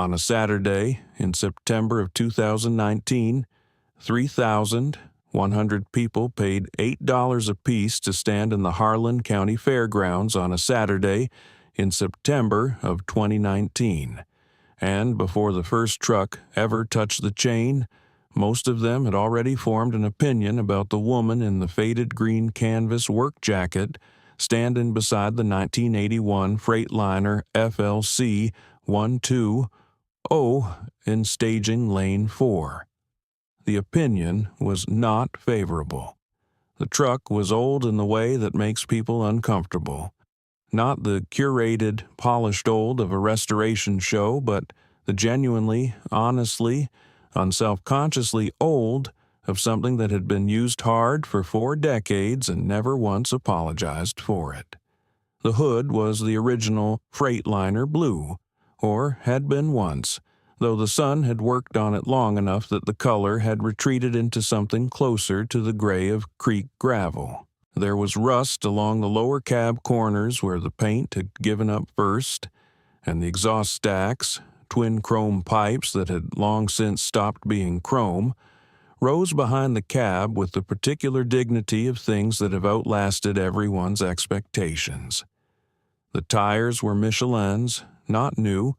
On a Saturday in September of 2019, 3,100 people paid $8 apiece to stand in the Harlan County Fairgrounds on a Saturday in September of 2019. And before the first truck ever touched the chain, most of them had already formed an opinion about the woman in the faded green canvas work jacket standing beside the 1981 Freightliner FLC 120 in staging lane 4. The opinion was not favorable. The truck was old in the way that makes people uncomfortable. Not the curated, polished old of a restoration show, but the genuinely, honestly, unselfconsciously old of something that had been used hard for 4 decades and never once apologized for it. The hood was the original Freightliner blue, or had been once, though the sun had worked on it long enough that the color had retreated into something closer to the gray of creek gravel. There was rust along the lower cab corners where the paint had given up first, and the exhaust stacks, twin chrome pipes that had long since stopped being chrome, rose behind the cab with the particular dignity of things that have outlasted everyone's expectations. The tires were Michelin's, not new,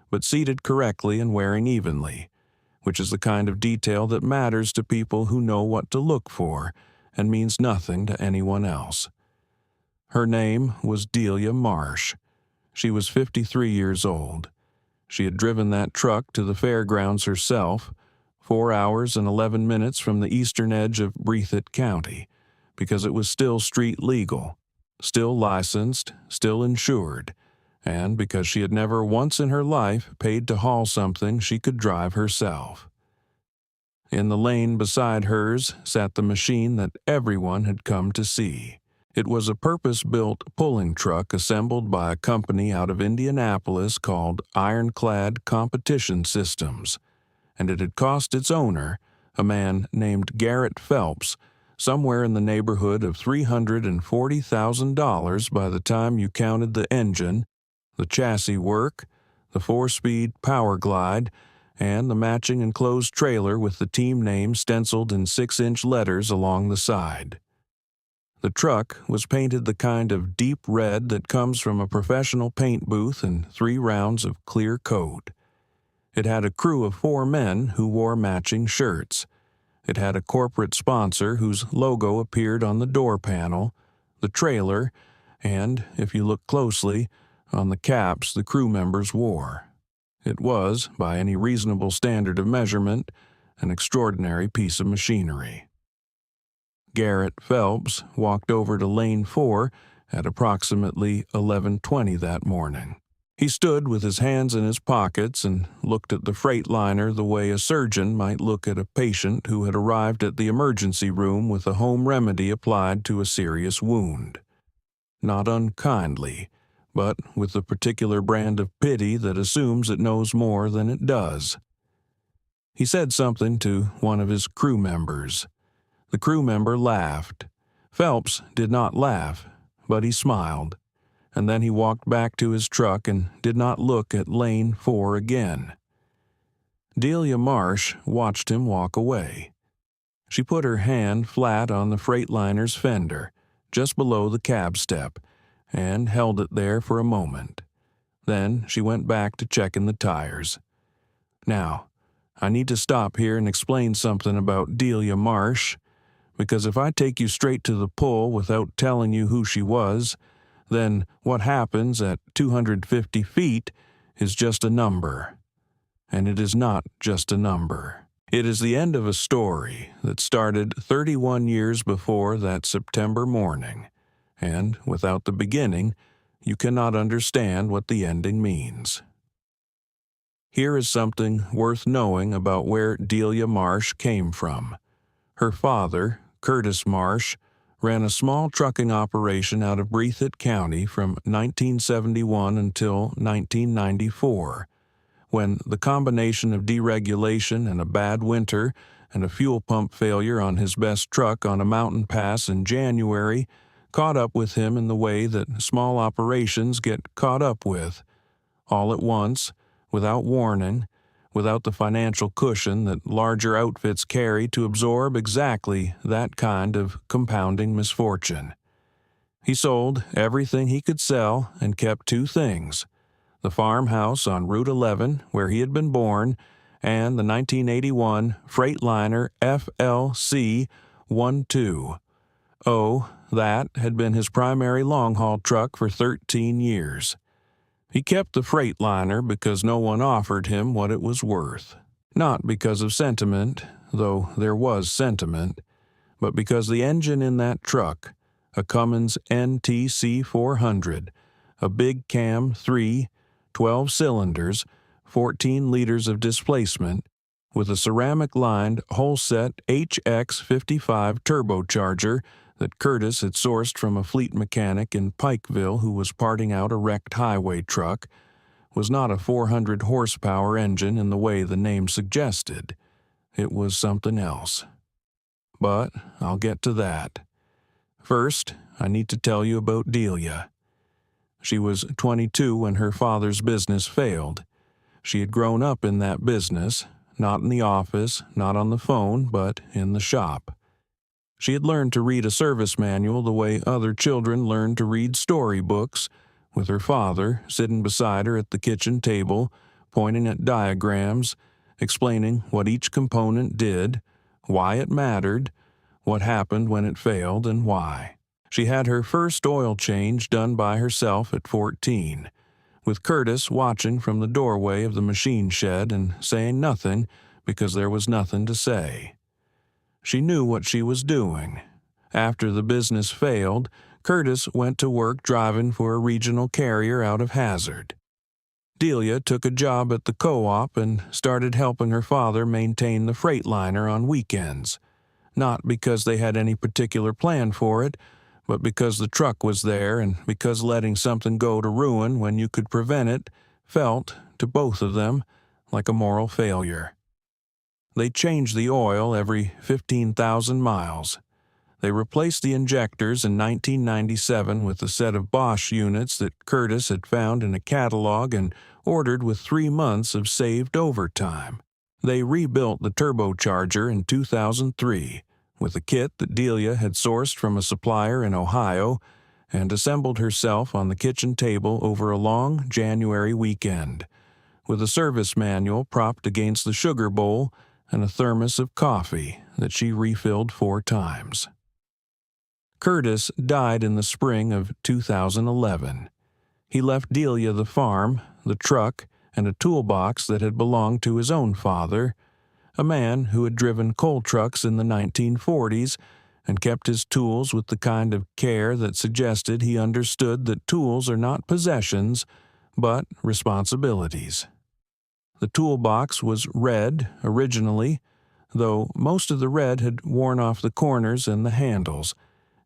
but seated correctly and wearing evenly, which is the kind of detail that matters to people who know what to look for and means nothing to anyone else. Her name was Delia Marsh. She was 53 years old. She had driven that truck to the fairgrounds herself, 4 hours and 11 minutes from the eastern edge of Breathitt County, because it was still street legal, still licensed, still insured, and because she had never once in her life paid to haul something she could drive herself. In the lane beside hers sat the machine that everyone had come to see. It was a purpose-built pulling truck assembled by a company out of Indianapolis called Ironclad Competition Systems, and it had cost its owner, a man named Garrett Phelps, somewhere in the neighborhood of $340,000 by the time you counted the engine, the chassis work, the 4-speed power glide, and the matching enclosed trailer with the team name stenciled in 6-inch letters along the side. The truck was painted the kind of deep red that comes from a professional paint booth and 3 rounds of clear coat. It had a crew of 4 men who wore matching shirts. It had a corporate sponsor whose logo appeared on the door panel, the trailer, and, if you look closely, on the caps the crew members wore. It was, by any reasonable standard of measurement, an extraordinary piece of machinery. Garrett Phelps walked over to lane 4 at approximately 11:20 that morning. He stood with his hands in his pockets and looked at the Freightliner the way a surgeon might look at a patient who had arrived at the emergency room with a home remedy applied to a serious wound. Not unkindly, but with the particular brand of pity that assumes it knows more than it does. He said something to one of his crew members. The crew member laughed. Phelps did not laugh, but he smiled, and then he walked back to his truck and did not look at lane 4 again. Delia Marsh watched him walk away. She put her hand flat on the Freightliner's fender, just below the cab step, and held it there for a moment. Then she went back to checking the tires. Now, I need to stop here and explain something about Delia Marsh, because if I take you straight to the pull without telling you who she was, then what happens at 250 feet is just a number. And it is not just a number. It is the end of a story that started 31 years before that September morning. And without the beginning, you cannot understand what the ending means. Here is something worth knowing about where Delia Marsh came from. Her father, Curtis Marsh, ran a small trucking operation out of Breathitt County from 1971 until 1994, when the combination of deregulation and a bad winter and a fuel pump failure on his best truck on a mountain pass in January caught up with him in the way that small operations get caught up with, all at once, without warning, without the financial cushion that larger outfits carry to absorb exactly that kind of compounding misfortune. He sold everything he could sell and kept two things: the farmhouse on Route 11 where he had been born, and the 1981 Freightliner FLC 12. Oh, that had been his primary long-haul truck for 13 years. He kept the Freightliner because no one offered him what it was worth. Not because of sentiment, though there was sentiment, but because the engine in that truck, a Cummins NTC 400, a big cam 3, 12 cylinders, 14 liters of displacement, with a ceramic-lined whole-set HX55 turbocharger that Curtis had sourced from a fleet mechanic in Pikeville who was parting out a wrecked highway truck, was not a 400-horsepower engine in the way the name suggested. It was something else. But I'll get to that. First, I need to tell you about Delia. She was 22 when her father's business failed. She had grown up in that business, not in the office, not on the phone, but in the shop. She had learned to read a service manual the way other children learn to read storybooks, with her father sitting beside her at the kitchen table, pointing at diagrams, explaining what each component did, why it mattered, what happened when it failed, and why. She had her first oil change done by herself at 14, with Curtis watching from the doorway of the machine shed and saying nothing because there was nothing to say. She knew what she was doing. After the business failed, Curtis went to work driving for a regional carrier out of Hazard. Delia took a job at the co-op and started helping her father maintain the Freightliner on weekends, not because they had any particular plan for it, but because the truck was there and because letting something go to ruin when you could prevent it felt, to both of them, like a moral failure. They changed the oil every 15,000 miles. They replaced the injectors in 1997 with a set of Bosch units that Curtis had found in a catalog and ordered with 3 months of saved overtime. They rebuilt the turbocharger in 2003 with a kit that Delia had sourced from a supplier in Ohio and assembled herself on the kitchen table over a long January weekend, with a service manual propped against the sugar bowl and a thermos of coffee that she refilled 4 times. Curtis died in the spring of 2011. He left Delia the farm, the truck, and a toolbox that had belonged to his own father, a man who had driven coal trucks in the 1940s and kept his tools with the kind of care that suggested he understood that tools are not possessions, but responsibilities. The toolbox was red originally, though most of the red had worn off the corners and the handles,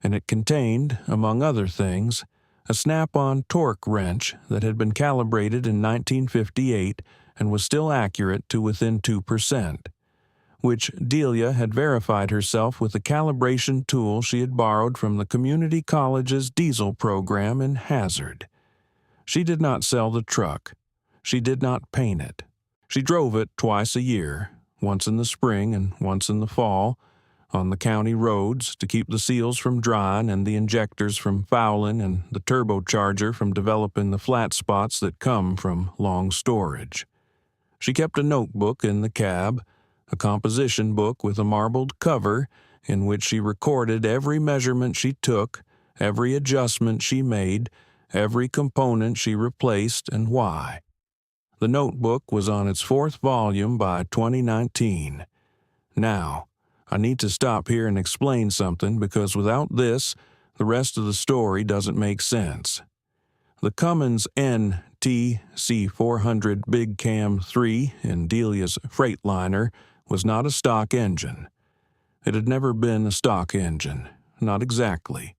and it contained, among other things, a snap-on torque wrench that had been calibrated in 1958 and was still accurate to within 2%, which Delia had verified herself with a calibration tool she had borrowed from the community college's diesel program in Hazard. She did not sell the truck. She did not paint it. She drove it twice a year, once in the spring and once in the fall, on the county roads to keep the seals from drying and the injectors from fouling and the turbocharger from developing the flat spots that come from long storage. She kept a notebook in the cab, a composition book with a marbled cover in which she recorded every measurement she took, every adjustment she made, every component she replaced, and why. The notebook was on its 4th volume by 2019. Now, I need to stop here and explain something because without this, the rest of the story doesn't make sense. The Cummins NTC 400 Big Cam 3 in Delia's Freightliner was not a stock engine. It had never been a stock engine, not exactly,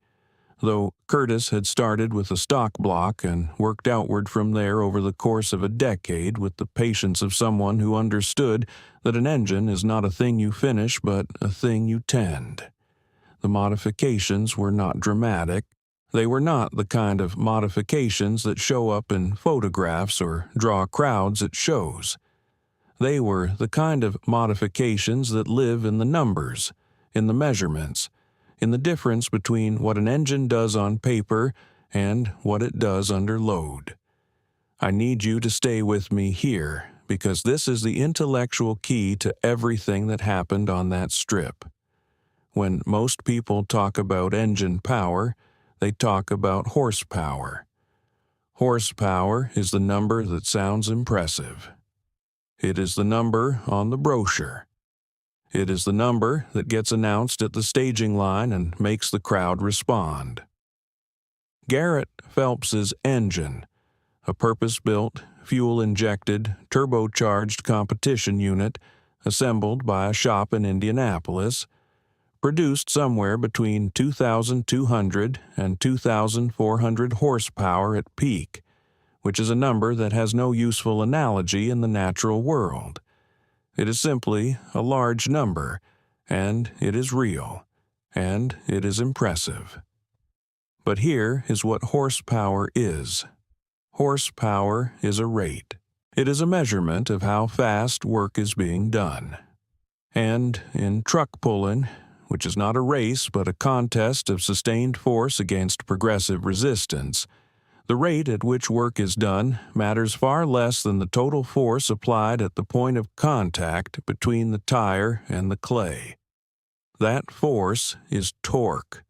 though Curtis had started with a stock block and worked outward from there over the course of a decade with the patience of someone who understood that an engine is not a thing you finish but a thing you tend. The modifications were not dramatic. They were not the kind of modifications that show up in photographs or draw crowds at shows. They were the kind of modifications that live in the numbers, in the measurements, in the difference between what an engine does on paper and what it does under load. I need you to stay with me here, because this is the intellectual key to everything that happened on that strip. When most people talk about engine power, they talk about horsepower. Horsepower is the number that sounds impressive. It is the number on the brochure. It is the number that gets announced at the staging line and makes the crowd respond. Garrett Phelps's engine, a purpose-built, fuel-injected, turbocharged competition unit assembled by a shop in Indianapolis, produced somewhere between 2,200 and 2,400 horsepower at peak, which is a number that has no useful analogy in the natural world. It is simply a large number, and it is real, and it is impressive. But here is what horsepower is. Horsepower is a rate. It is a measurement of how fast work is being done. And in truck pulling, which is not a race but a contest of sustained force against progressive resistance, the rate at which work is done matters far less than the total force applied at the point of contact between the tire and the clay. That force is torque,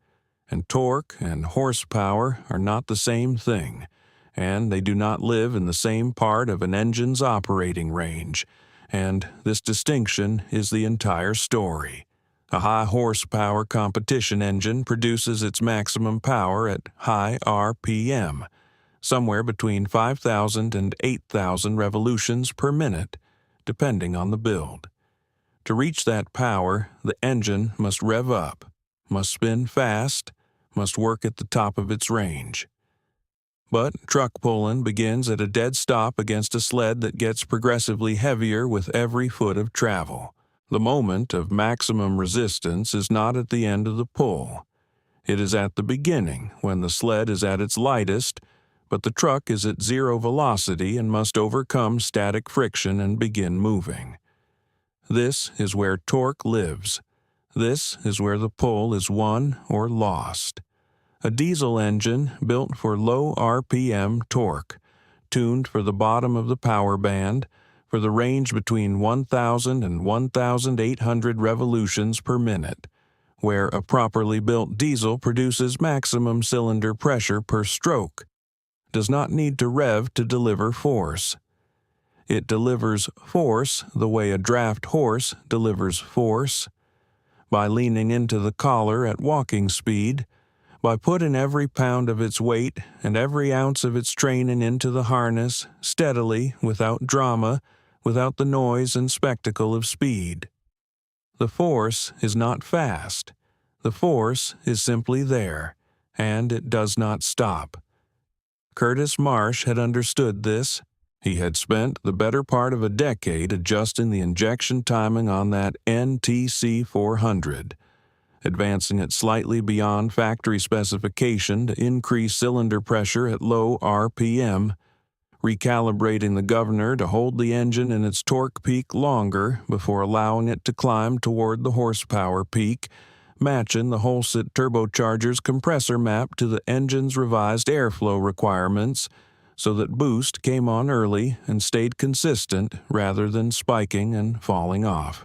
and torque and horsepower are not the same thing, and they do not live in the same part of an engine's operating range, and this distinction is the entire story. A high horsepower competition engine produces its maximum power at high RPM, somewhere between 5,000 and 8,000 revolutions per minute, depending on the build. To reach that power, the engine must rev up, must spin fast, must work at the top of its range. But truck pulling begins at a dead stop against a sled that gets progressively heavier with every foot of travel. The moment of maximum resistance is not at the end of the pull. It is at the beginning, when the sled is at its lightest, but the truck is at zero velocity and must overcome static friction and begin moving. This is where torque lives. This is where the pull is won or lost. A diesel engine built for low RPM torque, tuned for the bottom of the power band, for the range between 1,000 and 1,800 revolutions per minute, where a properly built diesel produces maximum cylinder pressure per stroke, does not need to rev to deliver force. It delivers force the way a draft horse delivers force, by leaning into the collar at walking speed, by putting every pound of its weight and every ounce of its training into the harness steadily, without drama, without the noise and spectacle of speed. The force is not fast. The force is simply there, and it does not stop. Curtis Marsh had understood this. He had spent the better part of a decade adjusting the injection timing on that NTC 400, advancing it slightly beyond factory specification to increase cylinder pressure at low RPM, recalibrating the governor to hold the engine in its torque peak longer before allowing it to climb toward the horsepower peak, matching the Holset turbocharger's compressor map to the engine's revised airflow requirements so that boost came on early and stayed consistent rather than spiking and falling off.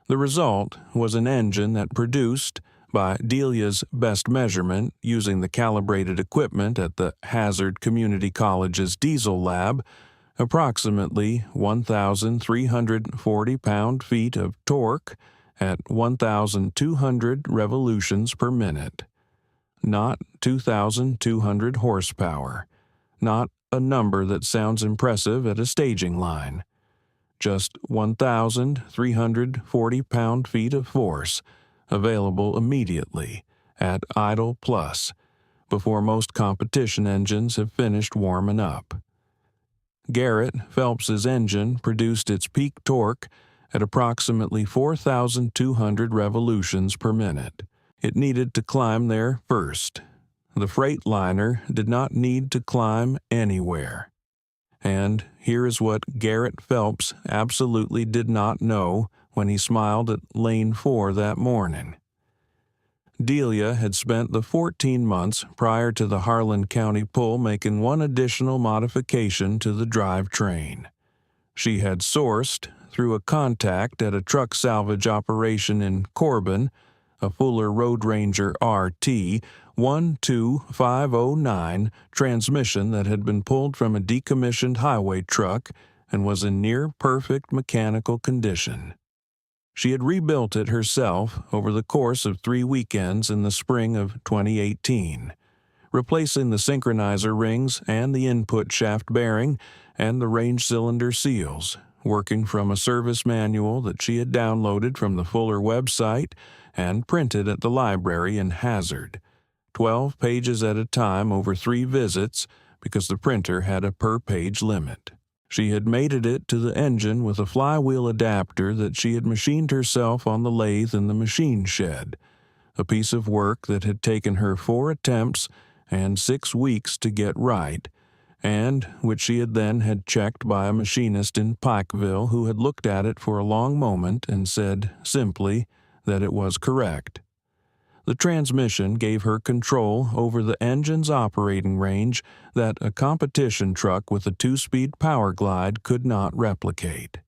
The result was an engine that produced, by Delia's best measurement using the calibrated equipment at the Hazard Community College's diesel lab, approximately 1,340 pound-feet of torque at 1,200 revolutions per minute. Not 2,200 horsepower. Not a number that sounds impressive at a staging line. Just 1,340 pound-feet of force, available immediately, at idle plus, before most competition engines have finished warming up. Garrett Phelps's engine produced its peak torque at approximately 4,200 revolutions per minute. It needed to climb there first. The Freightliner did not need to climb anywhere. And here is what Garrett Phelps absolutely did not know when he smiled at Lane 4 that morning. Delia had spent the 14 months prior to the Harlan County pull making one additional modification to the drivetrain. She had sourced, through a contact at a truck salvage operation in Corbin, a Fuller Road Ranger RT 12509 transmission that had been pulled from a decommissioned highway truck and was in near-perfect mechanical condition. She had rebuilt it herself over the course of 3 weekends in the spring of 2018, replacing the synchronizer rings and the input shaft bearing and the range cylinder seals, working from a service manual that she had downloaded from the Fuller website and printed at the library in Hazard, 12 pages at a time over 3 visits because the printer had a per-page limit. She had mated it to the engine with a flywheel adapter that she had machined herself on the lathe in the machine shed, a piece of work that had taken her 4 attempts and 6 weeks to get right, and which she had then had checked by a machinist in Pikeville who had looked at it for a long moment and said simply that it was correct. The transmission gave her control over the engine's operating range that a competition truck with a 2-speed power glide could not replicate.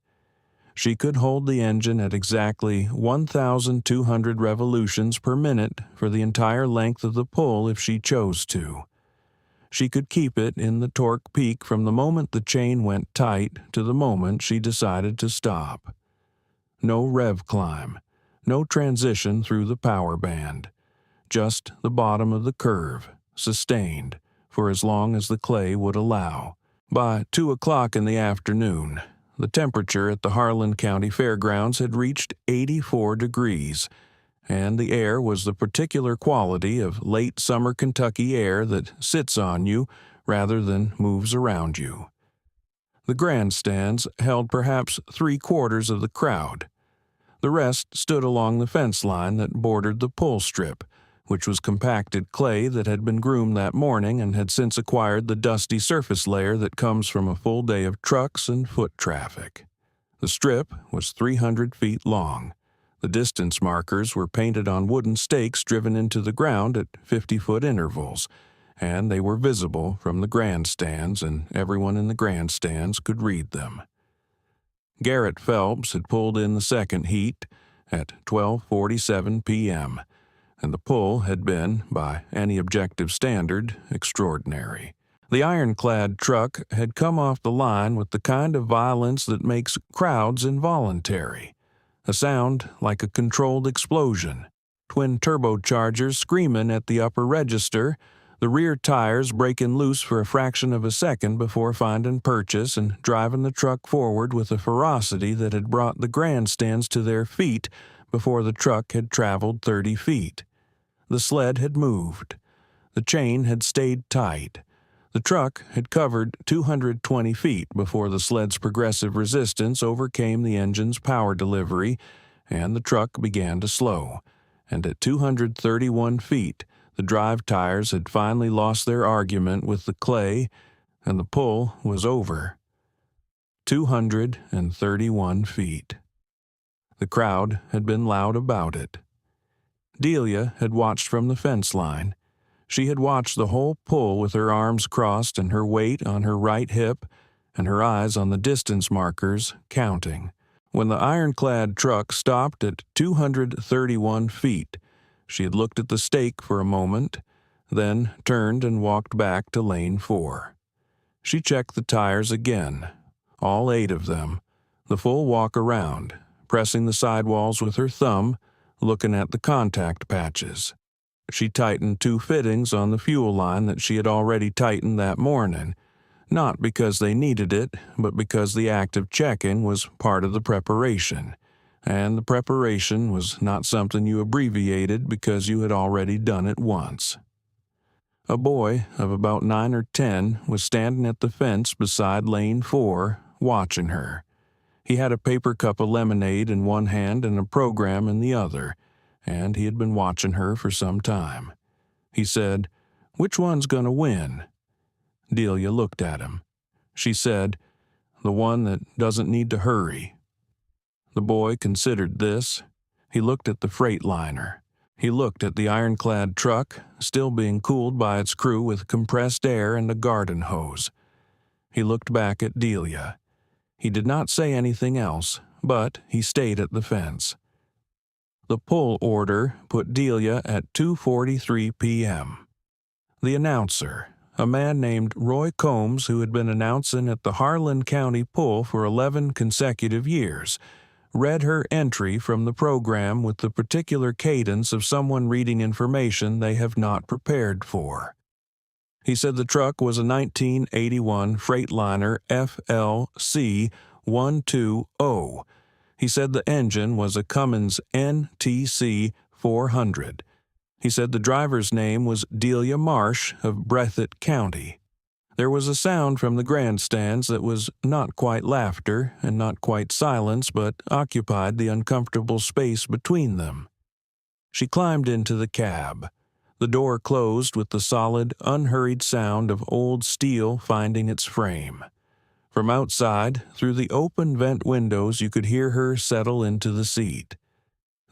She could hold the engine at exactly 1,200 revolutions per minute for the entire length of the pull if she chose to. She could keep it in the torque peak from the moment the chain went tight to the moment she decided to stop. No rev climb. No transition through the power band. Just the bottom of the curve, sustained, for as long as the clay would allow. By 2 o'clock in the afternoon, the temperature at the Harlan County Fairgrounds had reached 84 degrees, and the air was the particular quality of late summer Kentucky air that sits on you rather than moves around you. The grandstands held perhaps 3/4 of the crowd. The rest stood along the fence line that bordered the pull strip, which was compacted clay that had been groomed that morning and had since acquired the dusty surface layer that comes from a full day of trucks and foot traffic. The strip was 300 feet long. The distance markers were painted on wooden stakes driven into the ground at 50-foot intervals, and they were visible from the grandstands, and everyone in the grandstands could read them. Garrett Phelps had pulled in the second heat at 12:47 p.m., and the pull had been, by any objective standard, extraordinary. The ironclad truck had come off the line with the kind of violence that makes crowds involuntary, a sound like a controlled explosion, twin turbochargers screaming at the upper register, the rear tires breaking loose for a fraction of a second before finding purchase and driving the truck forward with a ferocity that had brought the grandstands to their feet before the truck had traveled 30 feet. The sled had moved. The chain had stayed tight. The truck had covered 220 feet before the sled's progressive resistance overcame the engine's power delivery, and the truck began to slow. And at 231 feet, the drive tires had finally lost their argument with the clay, and the pull was over. 231 feet. The crowd had been loud about it. Delia had watched from the fence line. She had watched the whole pull with her arms crossed and her weight on her right hip and her eyes on the distance markers, counting. When the ironclad truck stopped at 231 feet, she had looked at the stake for a moment, then turned and walked back to lane 4. She checked the tires again, all 8 of them, the full walk around, pressing the sidewalls with her thumb, looking at the contact patches. She tightened 2 fittings on the fuel line that she had already tightened that morning, not because they needed it, but because the act of checking was part of the preparation, and the preparation was not something you abbreviated because you had already done it once. A boy of about 9 or 10 was standing at the fence beside lane 4, watching her. He had a paper cup of lemonade in one hand and a program in the other, and he had been watching her for some time. He said, Which one's gonna win?" Delia looked at him. She said, "The one that doesn't need to hurry." The boy considered this. He looked at the Freightliner. He looked at the ironclad truck, still being cooled by its crew with compressed air and a garden hose. He looked back at Delia. He did not say anything else, but he stayed at the fence. The pull order put Delia at 2:43 p.m. The announcer, a man named Roy Combs who had been announcing at the Harlan County Pull for 11 consecutive years, read her entry from the program with the particular cadence of someone reading information they have not prepared for. He said the truck was a 1981 Freightliner FLC 120. He said the engine was a Cummins NTC 400. He said the driver's name was Delia Marsh of Breathitt County. There was a sound from the grandstands that was not quite laughter and not quite silence, but occupied the uncomfortable space between them. She climbed into the cab. The door closed with the solid, unhurried sound of old steel finding its frame. From outside, through the open vent windows, you could hear her settle into the seat.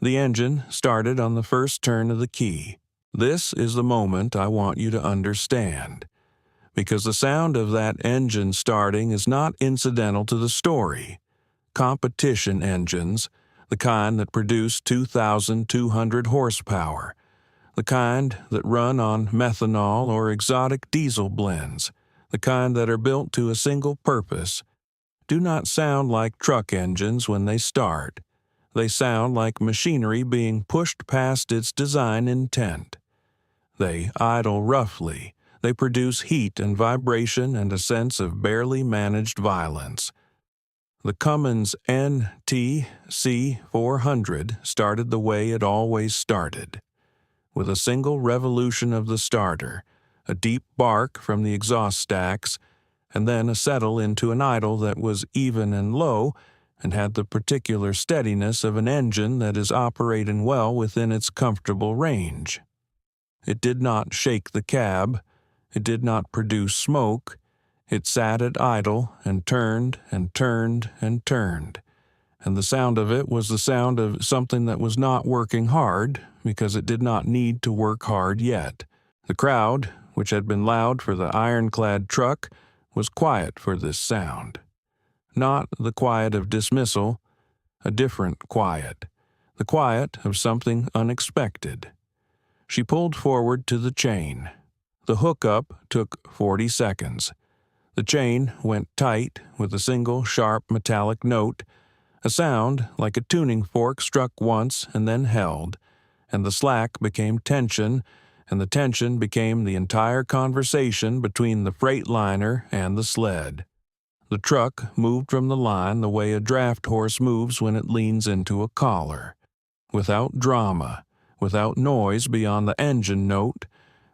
The engine started on the first turn of the key. This is the moment I want you to understand, because the sound of that engine starting is not incidental to the story. Competition engines, the kind that produce 2,200 horsepower, the kind that run on methanol or exotic diesel blends, the kind that are built to a single purpose, do not sound like truck engines when they start. They sound like machinery being pushed past its design intent. They idle roughly. They produce heat and vibration and a sense of barely managed violence. The Cummins NTC 400 started the way it always started, with a single revolution of the starter, a deep bark from the exhaust stacks, and then a settle into an idle that was even and low and had the particular steadiness of an engine that is operating well within its comfortable range. It did not shake the cab. It did not produce smoke. It sat at idle and turned and turned and turned. And the sound of it was the sound of something that was not working hard because it did not need to work hard yet. The crowd, which had been loud for the ironclad truck, was quiet for this sound. Not the quiet of dismissal, a different quiet, the quiet of something unexpected. She pulled forward to the chain. The hookup took 40 seconds. The chain went tight with a single sharp metallic note, a sound like a tuning fork struck once and then held, and the slack became tension, and the tension became the entire conversation between the Freightliner and the sled. The truck moved from the line the way a draft horse moves when it leans into a collar, without drama, without noise beyond the engine note,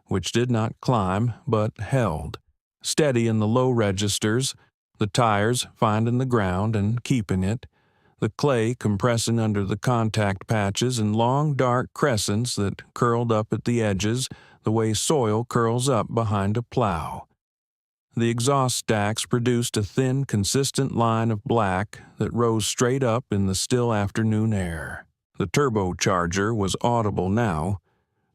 which did not climb but held, steady in the low registers, the tires finding the ground and keeping it, the clay compressing under the contact patches in long dark crescents that curled up at the edges the way soil curls up behind a plow. The exhaust stacks produced a thin, consistent line of black that rose straight up in the still afternoon air. The turbocharger was audible now,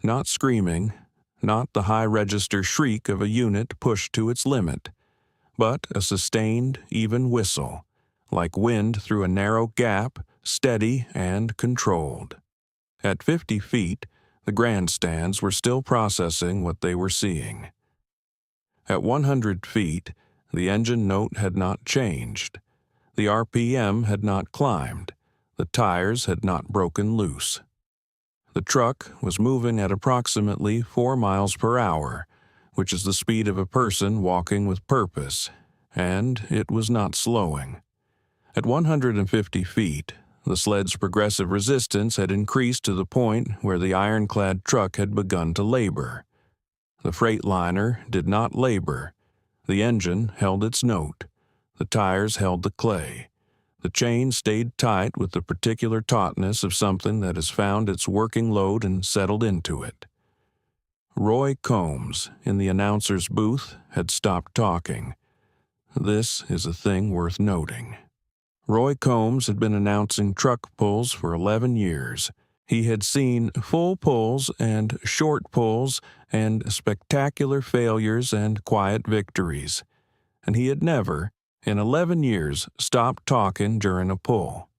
not screaming, not the high-register shriek of a unit pushed to its limit, but a sustained, even whistle, like wind through a narrow gap, steady and controlled. At 50 feet, the grandstands were still processing what they were seeing. At 100 feet, the engine note had not changed. The RPM had not climbed. The tires had not broken loose. The truck was moving at approximately 4 miles per hour, which is the speed of a person walking with purpose, and it was not slowing. At 150 feet, the sled's progressive resistance had increased to the point where the ironclad truck had begun to labor. The Freightliner did not labor. The engine held its note. The tires held the clay. The chain stayed tight with the particular tautness of something that has found its working load and settled into it. Roy Combs, in the announcer's booth, had stopped talking. This is a thing worth noting. Roy Combs had been announcing truck pulls for 11 years. He had seen full pulls and short pulls and spectacular failures and quiet victories. And he had never, in 11 years, stopped talking during a pull.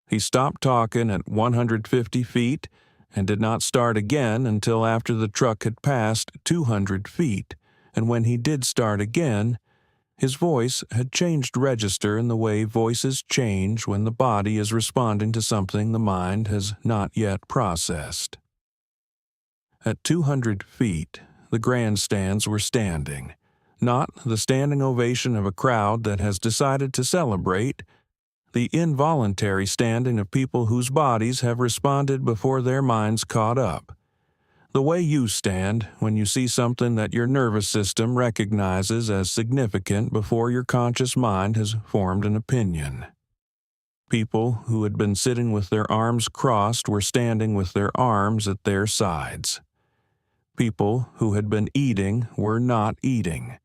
He stopped talking at 150 feet and did not start again until after the truck had passed 200 feet, and when he did start again, his voice had changed register in the way voices change when the body is responding to something the mind has not yet processed. At 200 feet, the grandstands were standing, not the standing ovation of a crowd that has decided to celebrate, the involuntary standing of people whose bodies have responded before their minds caught up. The way you stand when you see something that your nervous system recognizes as significant before your conscious mind has formed an opinion. People who had been sitting with their arms crossed were standing with their arms at their sides. People who had been eating were not eating.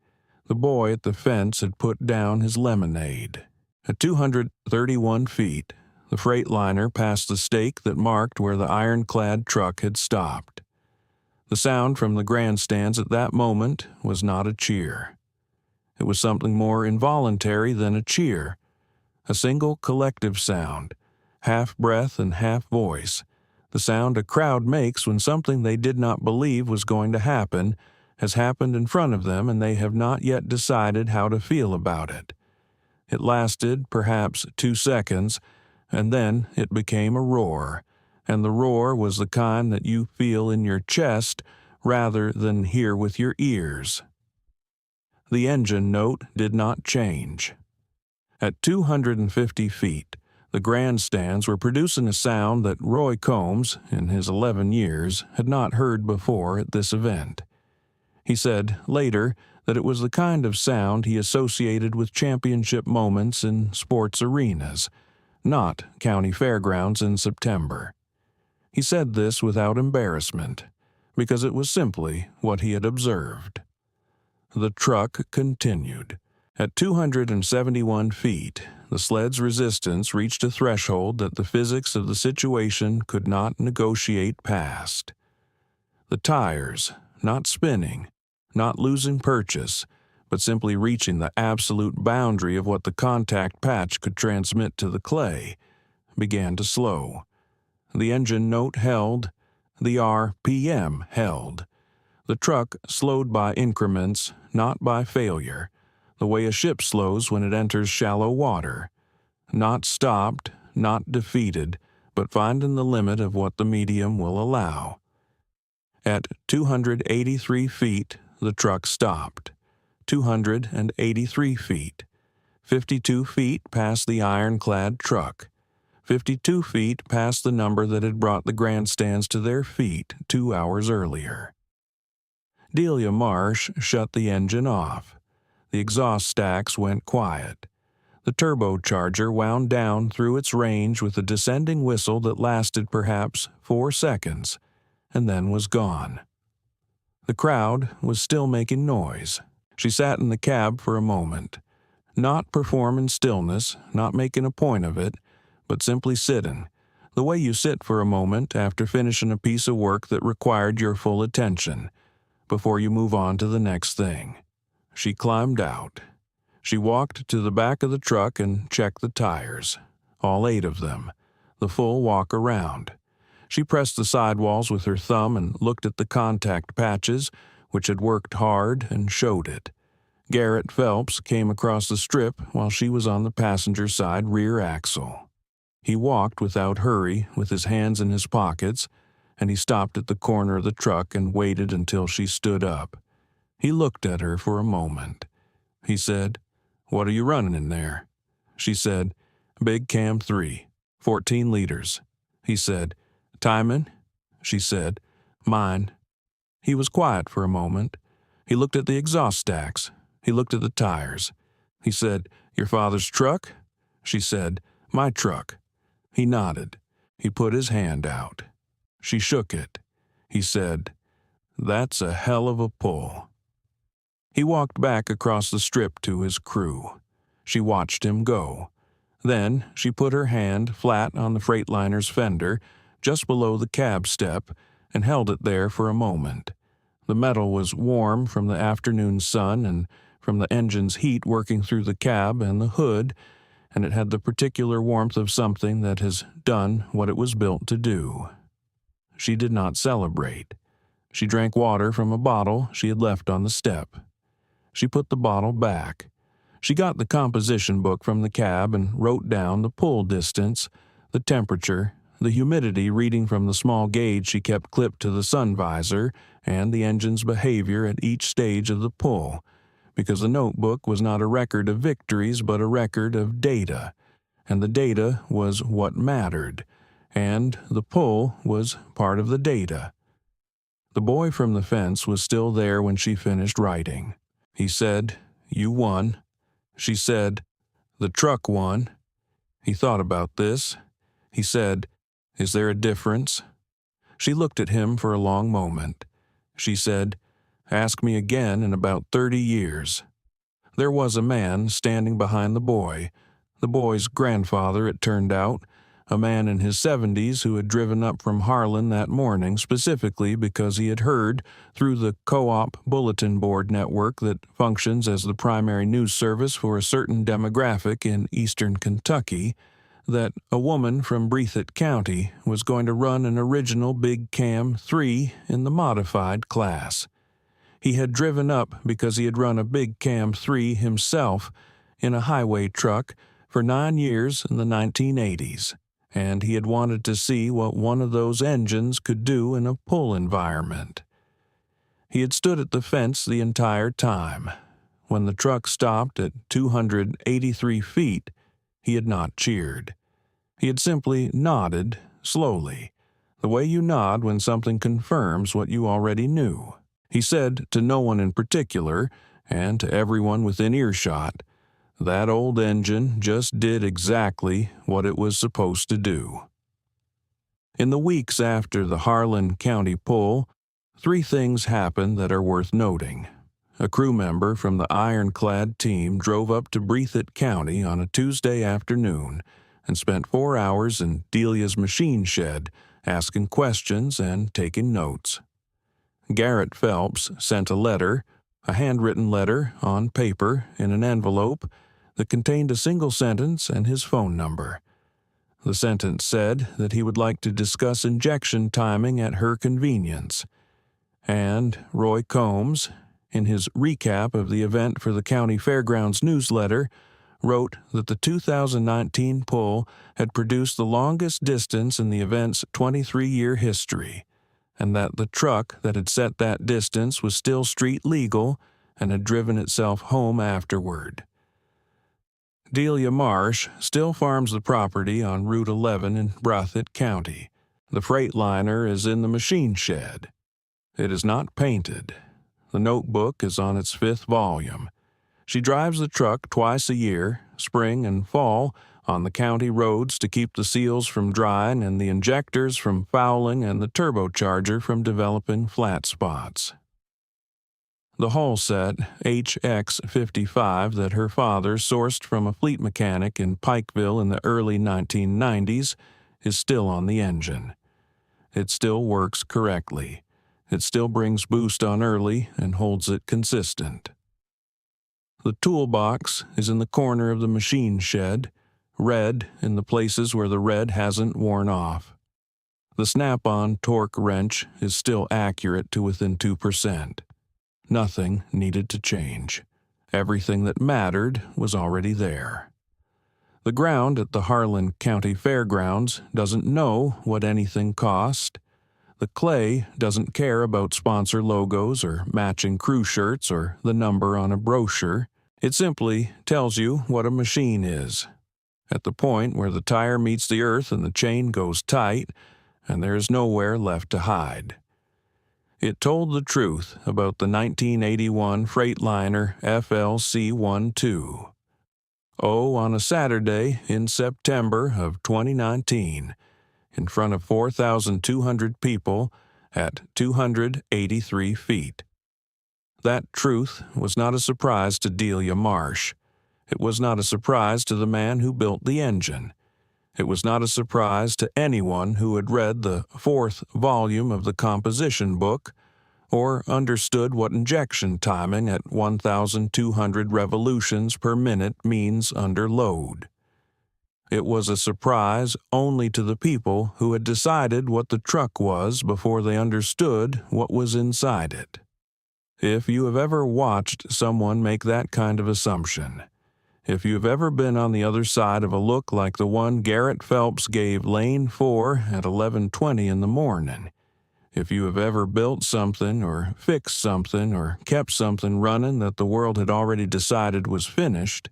The boy at the fence had put down his lemonade. At 231 feet, the Freightliner passed the stake that marked where the ironclad truck had stopped. The sound from the grandstands at that moment was not a cheer. It was something more involuntary than a cheer, a single collective sound, half breath and half voice, the sound a crowd makes when something they did not believe was going to happen has happened in front of them and they have not yet decided how to feel about it. It lasted perhaps 2 seconds, and then it became a roar, and the roar was the kind that you feel in your chest rather than hear with your ears. The engine note did not change. At 250 feet, the grandstands were producing a sound that Roy Combs, in his 11 years, had not heard before at this event. He said later that it was the kind of sound he associated with championship moments in sports arenas, not county fairgrounds in September. He said this without embarrassment, because it was simply what he had observed. The truck continued. At 271 feet, the sled's resistance reached a threshold that the physics of the situation could not negotiate past. The tires, not spinning, not losing purchase, but simply reaching the absolute boundary of what the contact patch could transmit to the clay, began to slow. The engine note held, the RPM held. The truck slowed by increments, not by failure, the way a ship slows when it enters shallow water. Not stopped, not defeated, but finding the limit of what the medium will allow. At 283 feet, the truck stopped. 283 feet. 52 feet past the ironclad truck. 52 feet past the number that had brought the grandstands to their feet 2 hours earlier. Delia Marsh shut the engine off. The exhaust stacks went quiet. The turbocharger wound down through its range with a descending whistle that lasted perhaps 4 seconds, and then was gone. The crowd was still making noise. She sat in the cab for a moment, not performing stillness, not making a point of it, but simply sitting, the way you sit for a moment after finishing a piece of work that required your full attention, before you move on to the next thing. She climbed out. She walked to the back of the truck and checked the tires, all 8 of them, the full walk around. She pressed the sidewalls with her thumb and looked at the contact patches, which had worked hard, and showed it. Garrett Phelps came across the strip while she was on the passenger side rear axle. He walked without hurry, with his hands in his pockets, and he stopped at the corner of the truck and waited until she stood up. He looked at her for a moment. He said, "What are you running in there?" She said, "Big Cam 3, 14 liters." He said, "Timing?" She said, "Mine." He was quiet for a moment. He looked at the exhaust stacks. He looked at the tires. He said, "Your father's truck?" She said, "My truck." He nodded. He put his hand out. She shook it. He said, That's a hell of a pull." He walked back across the strip to his crew. She watched him go. Then she put her hand flat on the Freightliner's fender, just below the cab step, and held it there for a moment. The metal was warm from the afternoon sun and from the engine's heat working through the cab and the hood, and it had the particular warmth of something that has done what it was built to do. She did not celebrate. She drank water from a bottle she had left on the step. She put the bottle back. She got the composition book from the cab and wrote down the pull distance, the temperature, the humidity reading from the small gauge she kept clipped to the sun visor, and the engine's behavior at each stage of the pull, because the notebook was not a record of victories but a record of data, and the data was what mattered, and the pull was part of the data. The boy from the fence was still there when she finished writing. He said, "You won." She said, "The truck won." He thought about this. He said, "Is there a difference?" She looked at him for a long moment. She said, "Ask me again in about 30 years. There was a man standing behind the boy's grandfather, it turned out, a man in his 70s who had driven up from Harlan that morning specifically because he had heard, through the co-op bulletin board network that functions as the primary news service for a certain demographic in eastern Kentucky, that a woman from Breathitt County was going to run an original Big Cam 3 in the modified class. He had driven up because he had run a Big Cam 3 himself in a highway truck for 9 years in the 1980s, and he had wanted to see what one of those engines could do in a pull environment. He had stood at the fence the entire time. When the truck stopped at 283 feet, he had not cheered. He had simply nodded, slowly, the way you nod when something confirms what you already knew. He said to no one in particular, and to everyone within earshot, that old engine just did exactly what it was supposed to do. In the weeks after the Harlan County pull, 3 things happened that are worth noting. A crew member from the ironclad team drove up to Breathitt County on a Tuesday afternoon and spent 4 hours in Delia's machine shed, asking questions and taking notes. Garrett Phelps sent a letter, a handwritten letter on paper in an envelope that contained a single sentence and his phone number. The sentence said that he would like to discuss injection timing at her convenience. And Roy Combs, in his recap of the event for the County Fairgrounds newsletter, wrote that the 2019 pull had produced the longest distance in the event's 23-year history, and that the truck that had set that distance was still street legal and had driven itself home afterward. Delia Marsh still farms the property on Route 11 in Breathitt County. The Freightliner is in the machine shed. It is not painted. The notebook is on its 5th volume. She drives the truck twice a year, spring and fall, on the county roads to keep the seals from drying and the injectors from fouling and the turbocharger from developing flat spots. The hull set, HX55, that her father sourced from a fleet mechanic in Pikeville in the early 1990s, is still on the engine. It still works correctly. It still brings boost on early and holds it consistent. The toolbox is in the corner of the machine shed, red in the places where the red hasn't worn off. The snap-on torque wrench is still accurate to within 2%. Nothing needed to change. Everything that mattered was already there. The ground at the Harlan County Fairgrounds doesn't know what anything cost. The clay doesn't care about sponsor logos or matching crew shirts or the number on a brochure. It simply tells you what a machine is. At the point where the tire meets the earth and the chain goes tight, and there is nowhere left to hide. It told the truth about the 1981 Freightliner FLC-12. Oh, on a Saturday in September of 2019, in front of 4,200 people, at 283 feet. That truth was not a surprise to Delia Marsh. It was not a surprise to the man who built the engine. It was not a surprise to anyone who had read the 4th volume of the composition book or understood what injection timing at 1,200 revolutions per minute means under load. It was a surprise only to the people who had decided what the truck was before they understood what was inside it. If you have ever watched someone make that kind of assumption, if you have ever been on the other side of a look like the one Garrett Phelps gave Lane 4 at 11:20 in the morning, if you have ever built something or fixed something or kept something running that the world had already decided was finished,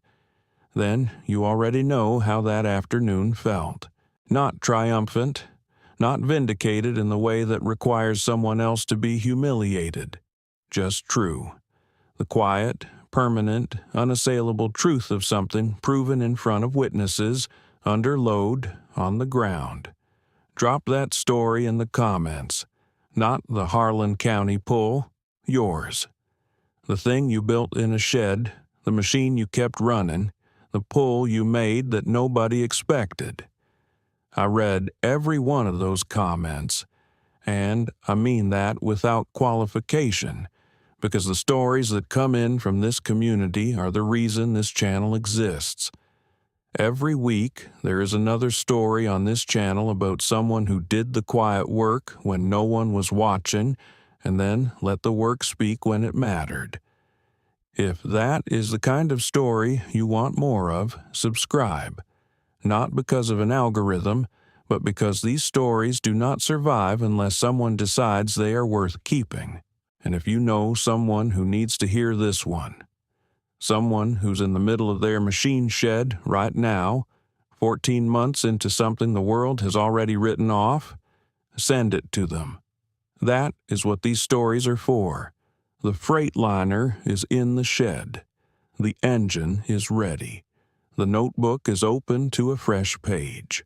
then you already know how that afternoon felt. Not triumphant, not vindicated in the way that requires someone else to be humiliated. Just true. The quiet, permanent, unassailable truth of something proven in front of witnesses, under load, on the ground. Drop that story in the comments. Not the Harlan County pull, yours. The thing you built in a shed, the machine you kept running, the pull you made that nobody expected. I read every one of those comments, and I mean that without qualification, because the stories that come in from this community are the reason this channel exists. Every week, there is another story on this channel about someone who did the quiet work when no one was watching, and then let the work speak when it mattered. If that is the kind of story you want more of, subscribe. Not because of an algorithm, but because these stories do not survive unless someone decides they are worth keeping. And if you know someone who needs to hear this one, someone who's in the middle of their machine shed right now, 14 months into something the world has already written off, send it to them. That is what these stories are for. The Freightliner is in the shed. The engine is ready. The notebook is open to a fresh page.